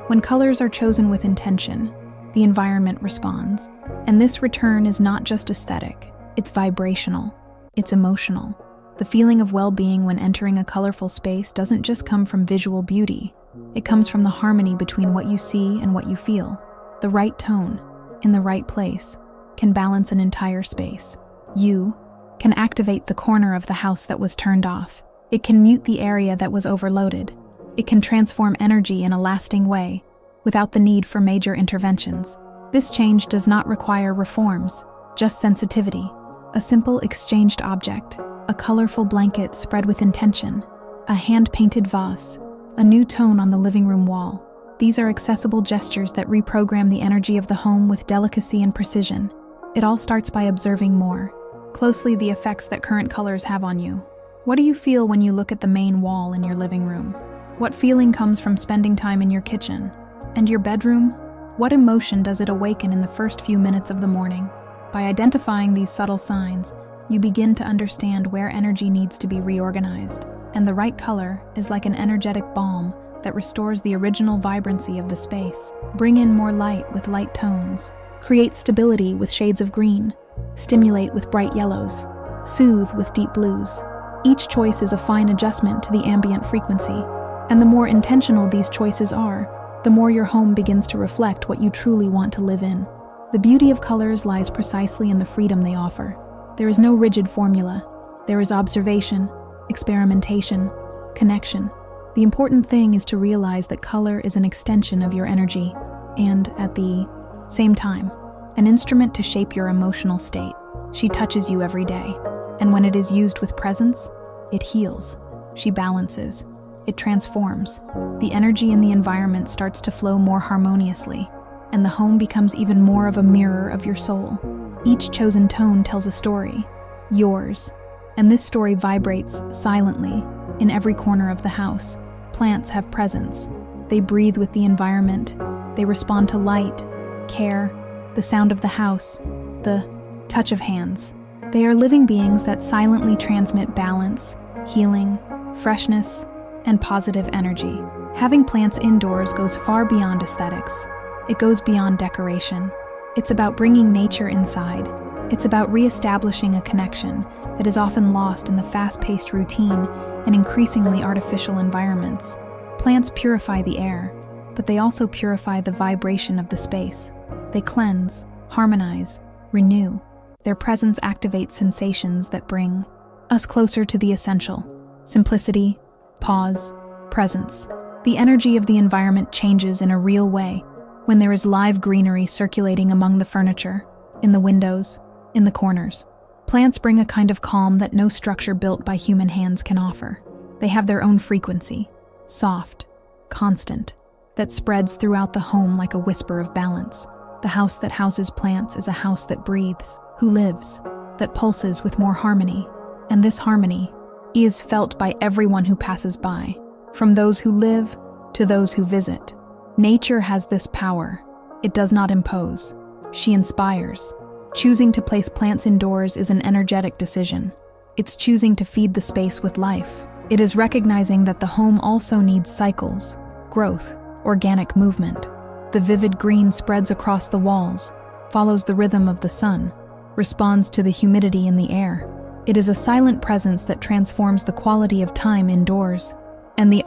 When colors are chosen with intention, the environment responds. And this return is not just aesthetic, it's vibrational, it's emotional. The feeling of well-being when entering a colorful space doesn't just come from visual beauty. It comes from the harmony between what you see and what you feel. The right tone, in the right place, can balance an entire space. You can activate the corner of the house that was turned off. It can mute the area that was overloaded. It can transform energy in a lasting way, without the need for major interventions. This change does not require reforms, just sensitivity. A simple exchanged object, a colorful blanket spread with intention, a hand-painted vase, a new tone on the living room wall. These are accessible gestures that reprogram the energy of the home with delicacy and precision. It all starts by observing more closely the effects that current colors have on you. What do you feel when you look at the main wall in your living room? What feeling comes from spending time in your kitchen? And your bedroom? What emotion does it awaken in the first few minutes of the morning? By identifying these subtle signs, you begin to understand where energy needs to be reorganized, and the right color is like an energetic balm that restores the original vibrancy of the space. Bring in more light with light tones. Create stability with shades of green. Stimulate with bright yellows. Soothe with deep blues. Each choice is a fine adjustment to the ambient frequency, and the more intentional these choices are, the more your home begins to reflect what you truly want to live in. The beauty of colors lies precisely in the freedom they offer. There is no rigid formula. There is observation, experimentation, connection. The important thing is to realize that color is an extension of your energy and, at the same time, an instrument to shape your emotional state. She touches you every day, and when it is used with presence, it heals. She balances. It transforms. The energy in the environment starts to flow more harmoniously, and the home becomes even more of a mirror of your soul. Each chosen tone tells a story, yours, and this story vibrates silently in every corner of the house. Plants have presence. They breathe with the environment. They respond to light, care, the sound of the house, the touch of hands. They are living beings that silently transmit balance, healing, freshness, and positive energy. Having plants indoors goes far beyond aesthetics. It goes beyond decoration. It's about bringing nature inside. It's about reestablishing a connection that is often lost in the fast-paced routine and increasingly artificial environments. Plants purify the air, but they also purify the vibration of the space. They cleanse, harmonize, renew. Their presence activates sensations that bring us closer to the essential. Simplicity, pause, presence. The energy of the environment changes in a real way when there is live greenery circulating among the furniture, in the windows, in the corners. Plants bring a kind of calm that no structure built by human hands can offer. They have their own frequency, soft, constant, that spreads throughout the home like a whisper of balance. The house that houses plants is a house that breathes, who lives, that pulses with more harmony. And this harmony is felt by everyone who passes by, from those who live to those who visit. Nature has this power. It does not impose. She inspires. Choosing to place plants indoors is an energetic decision. It's choosing to feed the space with life. It is recognizing that the home also needs cycles, growth, organic movement. The vivid green spreads across the walls, follows the rhythm of the sun, responds to the humidity in the air. It is a silent presence that transforms the quality of time indoors. And the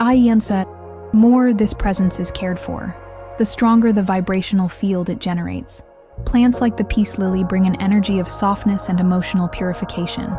more this presence is cared for, the stronger the vibrational field it generates. Plants like the peace lily bring an energy of softness and emotional purification.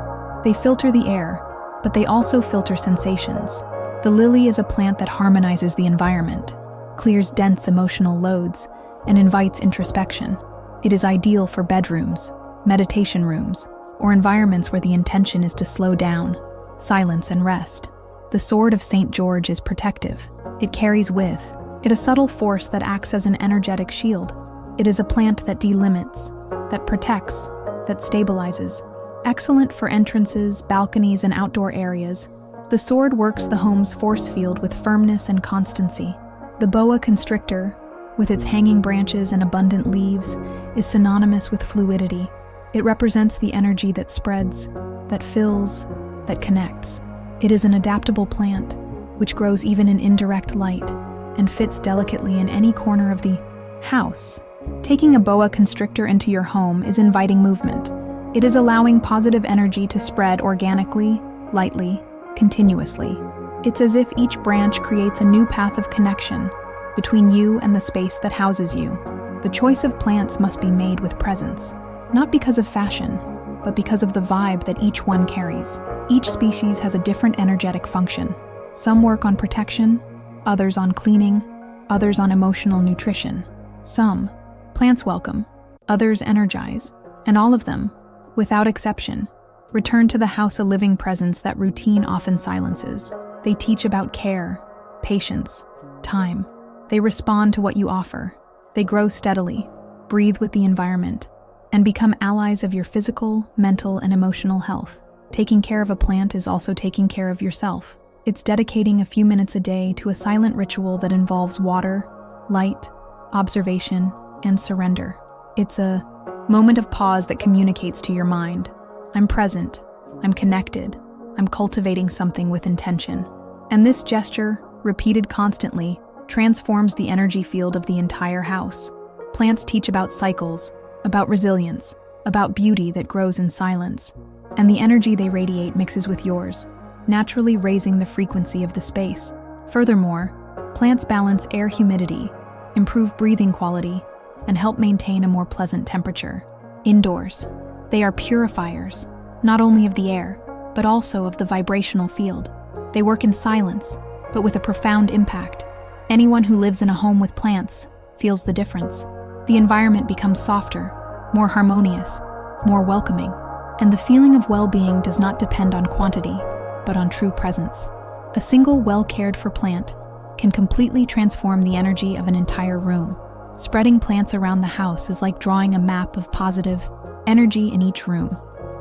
They filter the air, but they also filter sensations. The lily is a plant that harmonizes the environment, clears dense emotional loads, and invites introspection. It is ideal for bedrooms, meditation rooms, or environments where the intention is to slow down, silence, and rest. The sword of St. George is protective. It carries with it a subtle force that acts as an energetic shield. It is a plant that delimits, that protects, that stabilizes. Excellent for entrances, balconies, and outdoor areas, the sword works the home's force field with firmness and constancy. The boa constrictor, with its hanging branches and abundant leaves, is synonymous with fluidity. It represents the energy that spreads, that fills, that connects. It is an adaptable plant, which grows even in indirect light and fits delicately in any corner of the house. Taking a boa constrictor into your home is inviting movement. It is allowing positive energy to spread organically, lightly, continuously. It's as if each branch creates a new path of connection between you and the space that houses you. The choice of plants must be made with presence, not because of fashion, but because of the vibe that each one carries. Each species has a different energetic function. Some work on protection, others on cleaning, others on emotional nutrition. Some plants welcome, others energize, and all of them, without exception, return to the house a living presence that routine often silences. They teach about care, patience, time. They respond to what you offer. They grow steadily, breathe with the environment, and become allies of your physical, mental, and emotional health. Taking care of a plant is also taking care of yourself. It's dedicating a few minutes a day to a silent ritual that involves water, light, observation, and surrender. It's a moment of pause that communicates to your mind. I'm present, I'm connected, I'm cultivating something with intention. And this gesture, repeated constantly, transforms the energy field of the entire house. Plants teach about cycles, about resilience, about beauty that grows in silence. And the energy they radiate mixes with yours, naturally raising the frequency of the space. Furthermore, plants balance air humidity, improve breathing quality, and help maintain a more pleasant temperature. Indoors, they are purifiers, not only of the air, but also of the vibrational field. They work in silence, but with a profound impact. Anyone who lives in a home with plants feels the difference. The environment becomes softer, more harmonious, more welcoming, and the feeling of well-being does not depend on quantity, but on true presence. A single well-cared-for plant can completely transform the energy of an entire room. Spreading plants around the house is like drawing a map of positive energy in each room.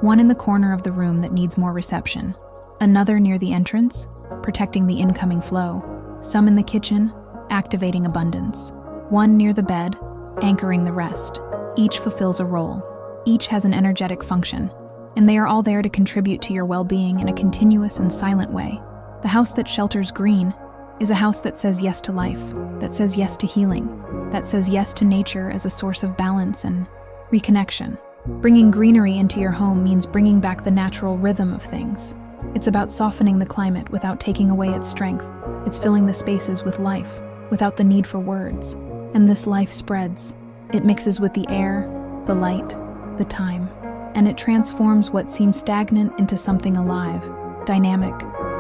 One in the corner of the room that needs more reception, another near the entrance, protecting the incoming flow, some in the kitchen, activating abundance, one near the bed, anchoring the rest. Each fulfills a role. Each has an energetic function, and they are all there to contribute to your well-being in a continuous and silent way. The house that shelters green is a house that says yes to life, that says yes to healing, that says yes to nature as a source of balance and reconnection. Bringing greenery into your home means bringing back the natural rhythm of things. It's about softening the climate without taking away its strength. It's filling the spaces with life, without the need for words. And this life spreads. It mixes with the air, the light, the time, and it transforms what seems stagnant into something alive, dynamic,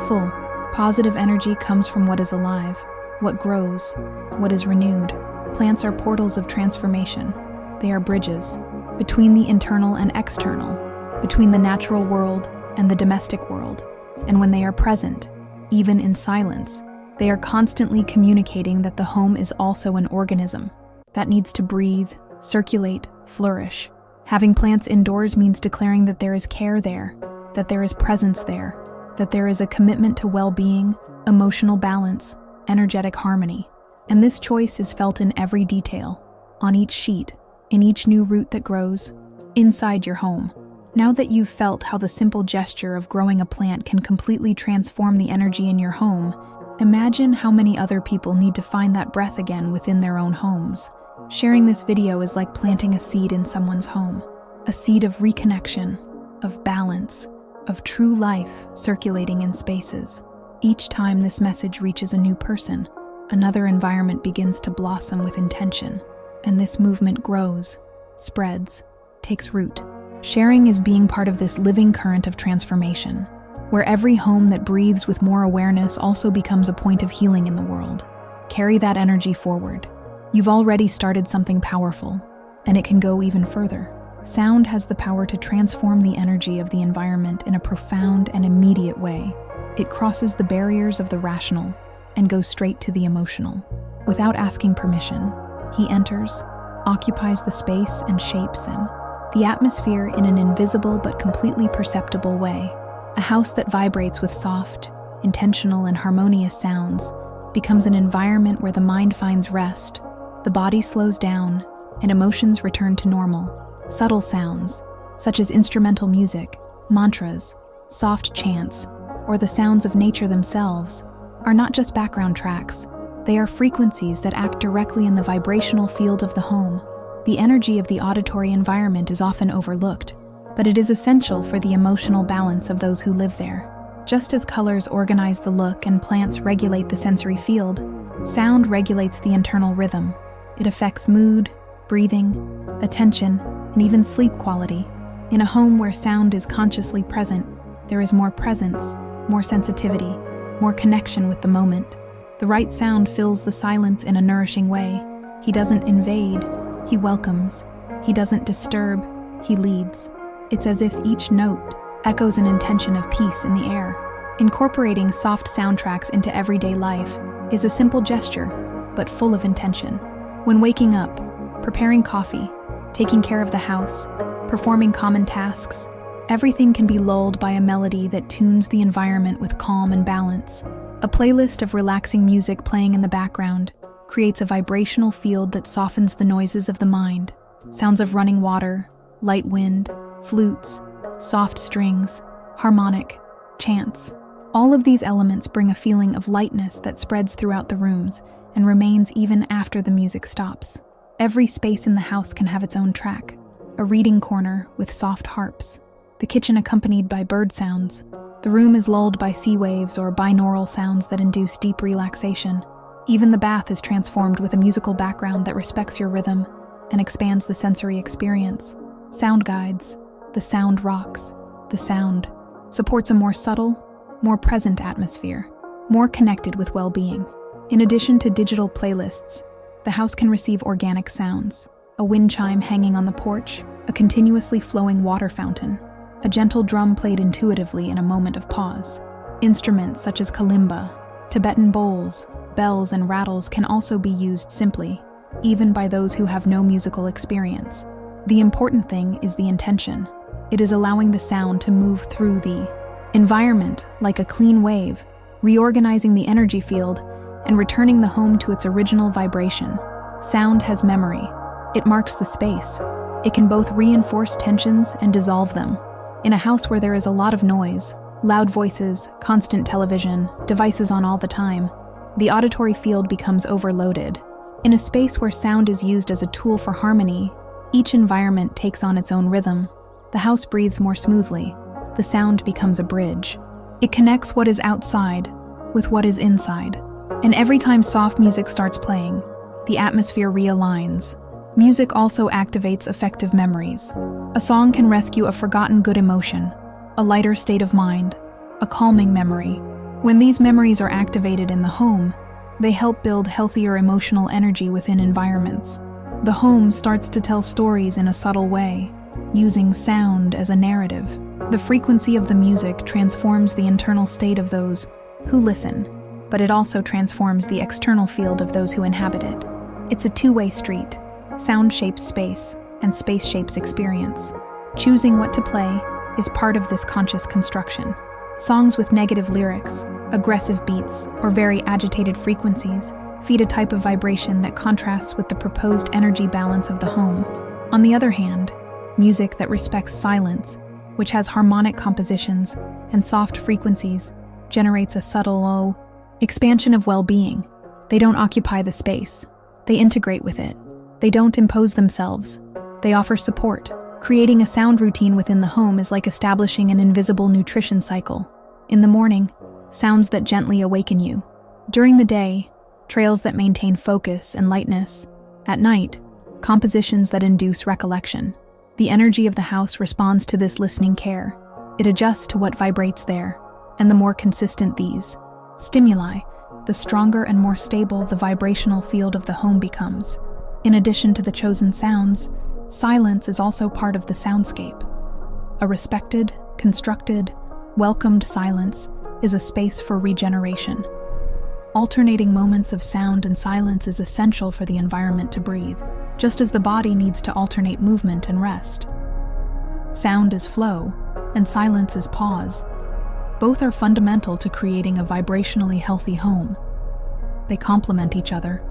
full. Positive energy comes from what is alive, what grows, what is renewed. Plants are portals of transformation. They are bridges between the internal and external, between the natural world and the domestic world. And when they are present, even in silence, they are constantly communicating that the home is also an organism that needs to breathe, circulate, flourish. Having plants indoors means declaring that there is care there, that there is presence there, that there is a commitment to well-being, emotional balance, energetic harmony. And this choice is felt in every detail, on each sheet, in each new root that grows, inside your home. Now that you've felt how the simple gesture of growing a plant can completely transform the energy in your home, imagine how many other people need to find that breath again within their own homes. Sharing this video is like planting a seed in someone's home, a seed of reconnection, of balance, of true life circulating in spaces. Each time this message reaches a new person, another environment begins to blossom with intention, and this movement grows, spreads, takes root. Sharing is being part of this living current of transformation, where every home that breathes with more awareness also becomes a point of healing in the world. Carry that energy forward. You've already started something powerful, and it can go even further. Sound has the power to transform the energy of the environment in a profound and immediate way. It crosses the barriers of the rational and goes straight to the emotional. Without asking permission, he enters, occupies the space, and shapes the atmosphere in an invisible but completely perceptible way. A house that vibrates with soft, intentional, and harmonious sounds becomes an environment where the mind finds rest, the body slows down, and emotions return to normal. Subtle sounds, such as instrumental music, mantras, soft chants, or the sounds of nature themselves, are not just background tracks. They are frequencies that act directly in the vibrational field of the home. The energy of the auditory environment is often overlooked, but it is essential for the emotional balance of those who live there. Just as colors organize the look and plants regulate the sensory field, sound regulates the internal rhythm. It affects mood, breathing, attention, and even sleep quality. In a home where sound is consciously present, there is more presence, more sensitivity, more connection with the moment. The right sound fills the silence in a nourishing way. He doesn't invade, he welcomes. He doesn't disturb, he leads. It's as if each note echoes an intention of peace in the air. Incorporating soft soundtracks into everyday life is a simple gesture, but full of intention. When waking up, preparing coffee, taking care of the house, performing common tasks, everything can be lulled by a melody that tunes the environment with calm and balance. A playlist of relaxing music playing in the background creates a vibrational field that softens the noises of the mind. Sounds of running water, light wind, flutes, soft strings, harmonic, chants. All of these elements bring a feeling of lightness that spreads throughout the rooms and remains even after the music stops. Every space in the house can have its own track. A reading corner with soft harps, the kitchen accompanied by bird sounds. The room is lulled by sea waves or binaural sounds that induce deep relaxation. Even the bath is transformed with a musical background that respects your rhythm and expands the sensory experience. Sound guides, the sound rocks, the sound supports a more subtle, more present atmosphere, more connected with well-being. In addition to digital playlists, the house can receive organic sounds, a wind chime hanging on the porch, a continuously flowing water fountain, a gentle drum played intuitively in a moment of pause. Instruments such as kalimba, Tibetan bowls, bells, and rattles can also be used simply, even by those who have no musical experience. The important thing is the intention. It is allowing the sound to move through the environment like a clean wave, reorganizing the energy field and returning the home to its original vibration. Sound has memory. It marks the space. It can both reinforce tensions and dissolve them. In a house where there is a lot of noise, loud voices, constant television, devices on all the time, the auditory field becomes overloaded. In a space where sound is used as a tool for harmony, each environment takes on its own rhythm. The house breathes more smoothly. The sound becomes a bridge. It connects what is outside with what is inside. And every time soft music starts playing, the atmosphere realigns. Music also activates affective memories. A song can rescue a forgotten good emotion, a lighter state of mind, a calming memory. When these memories are activated in the home, they help build healthier emotional energy within environments. The home starts to tell stories in a subtle way, using sound as a narrative. The frequency of the music transforms the internal state of those who listen, but it also transforms the external field of those who inhabit it. It's a two-way street. Sound shapes space, and space shapes experience. Choosing what to play is part of this conscious construction. Songs with negative lyrics, aggressive beats, or very agitated frequencies feed a type of vibration that contrasts with the proposed energy balance of the home. On the other hand, music that respects silence, which has harmonic compositions and soft frequencies, generates a subtle expansion of well-being. They don't occupy the space. They integrate with it. They don't impose themselves. They offer support. Creating a sound routine within the home is like establishing an invisible nutrition cycle. In the morning, sounds that gently awaken you. During the day, trails that maintain focus and lightness. At night, compositions that induce recollection. The energy of the house responds to this listening care. It adjusts to what vibrates there, and the more consistent these stimuli, the stronger and more stable the vibrational field of the home becomes. In addition to the chosen sounds, silence is also part of the soundscape. A respected, constructed, welcomed silence is a space for regeneration. Alternating moments of sound and silence is essential for the environment to breathe, just as the body needs to alternate movement and rest. Sound is flow, and silence is pause. Both are fundamental to creating a vibrationally healthy home. They complement each other.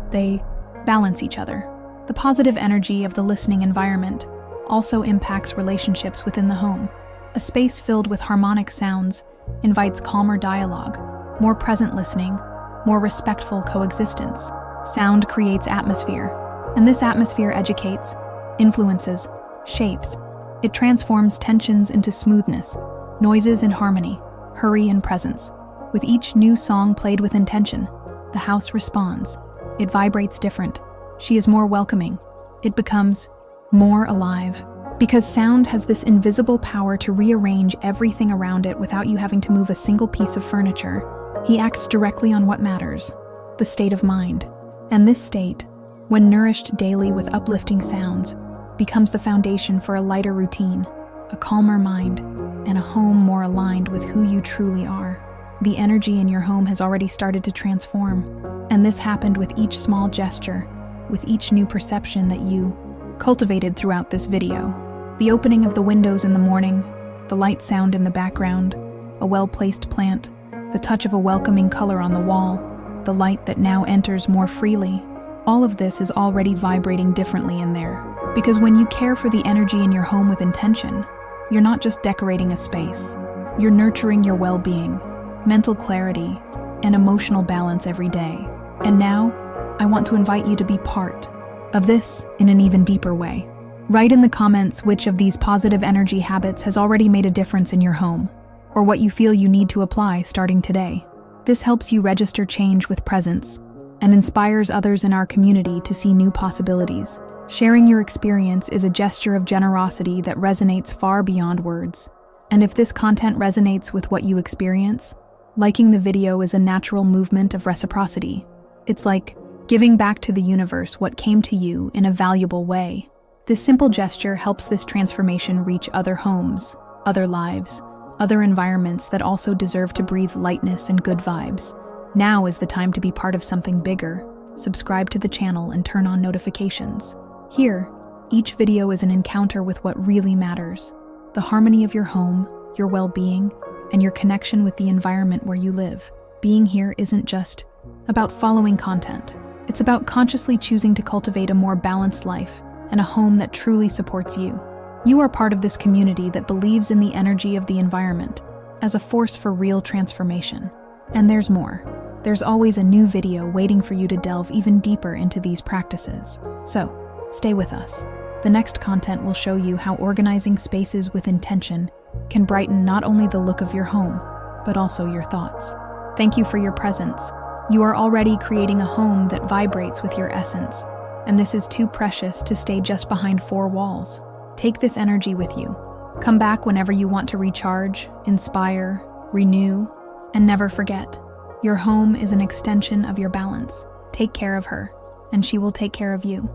They balance each other. The positive energy of the listening environment also impacts relationships within the home. A space filled with harmonic sounds invites calmer dialogue, more present listening, more respectful coexistence. Sound creates atmosphere, and this atmosphere educates, influences, shapes. It transforms tensions into smoothness, noises in harmony, hurry in presence. With each new song played with intention, the house responds. It vibrates different. She is more welcoming. It becomes more alive. Because sound has this invisible power to rearrange everything around it without you having to move a single piece of furniture. He acts directly on what matters, the state of mind. And this state, when nourished daily with uplifting sounds, becomes the foundation for a lighter routine, a calmer mind, and a home more aligned with who you truly are. The energy in your home has already started to transform, and this happened with each small gesture, with each new perception that you cultivated throughout this video. The opening of the windows in the morning, the light sound in the background, a well-placed plant, the touch of a welcoming color on the wall, the light that now enters more freely. all of this is already vibrating differently in there. Because when you care for the energy in your home with intention, you're not just decorating a space, you're nurturing your well-being, mental clarity, and emotional balance every day. And now, I want to invite you to be part of this in an even deeper way. Write in the comments which of these positive energy habits has already made a difference in your home, or what you feel you need to apply starting today. This helps you register change with presence and inspires others in our community to see new possibilities. Sharing your experience is a gesture of generosity that resonates far beyond words. And if this content resonates with what you experience, liking the video is a natural movement of reciprocity. It's like giving back to the universe what came to you in a valuable way. This simple gesture helps this transformation reach other homes, other lives, other environments that also deserve to breathe lightness and good vibes. Now is the time to be part of something bigger. Subscribe to the channel and turn on notifications. Here, each video is an encounter with what really matters: the harmony of your home, your well-being, and your connection with the environment where you live. Being here isn't just about following content. It's about consciously choosing to cultivate a more balanced life and a home that truly supports you. You are part of this community that believes in the energy of the environment as a force for real transformation. And there's more. There's always a new video waiting for you to delve even deeper into these practices. So, stay with us. The next content will show you how organizing spaces with intention can brighten not only the look of your home, but also your thoughts. Thank you for your presence. You are already creating a home that vibrates with your essence, and this is too precious to stay just behind four walls. Take this energy with you. Come back whenever you want to recharge, inspire, renew, and never forget, your home is an extension of your balance. Take care of her, and she will take care of you.